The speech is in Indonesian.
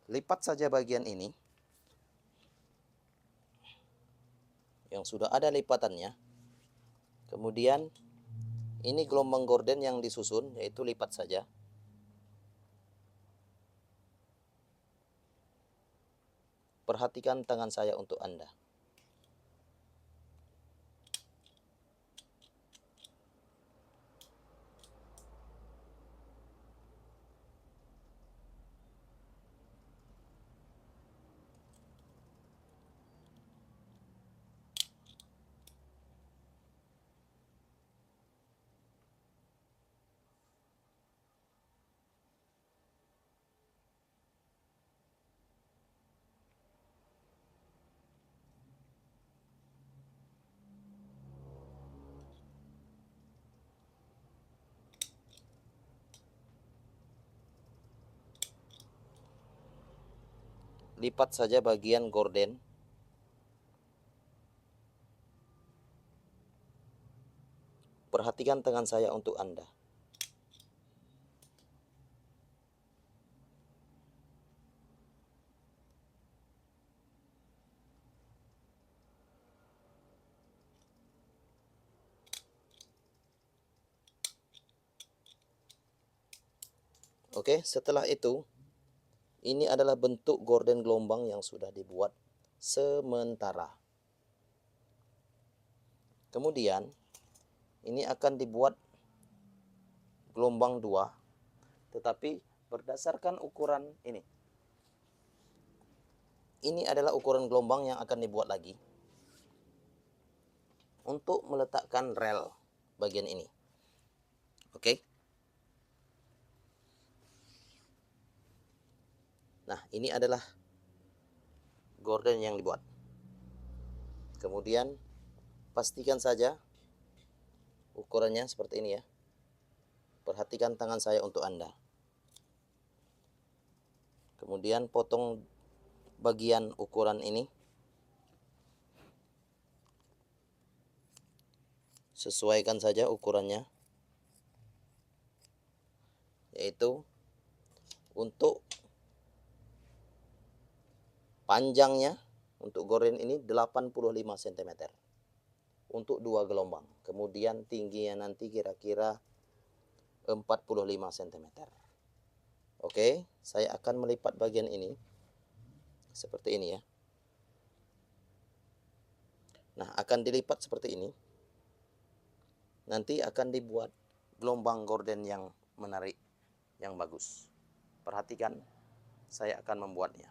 Lipat saja bagian ini yang sudah ada lipatannya. Kemudian ini gelombang gorden yang disusun, yaitu lipat saja. Perhatikan tangan saya untuk Anda. Lipat saja bagian gorden. Perhatikan tangan saya untuk Anda. Oke, setelah itu, ini adalah bentuk gorden gelombang yang sudah dibuat sementara. Kemudian, ini akan dibuat gelombang 2, tetapi berdasarkan ukuran ini. Ini adalah ukuran gelombang yang akan dibuat lagi untuk meletakkan rel bagian ini. Oke. Nah, ini adalah gorden yang dibuat. Kemudian pastikan saja ukurannya seperti ini ya. Perhatikan tangan saya untuk Anda. Kemudian potong bagian ukuran ini. Sesuaikan saja ukurannya. Yaitu untuk panjangnya untuk gorden ini 85 cm. Untuk 2 gelombang. Kemudian tingginya nanti kira-kira 45 cm. Oke, saya akan melipat bagian ini seperti ini ya. Nah, akan dilipat seperti ini. Nanti akan dibuat gelombang gorden yang menarik, yang bagus. Perhatikan, saya akan membuatnya.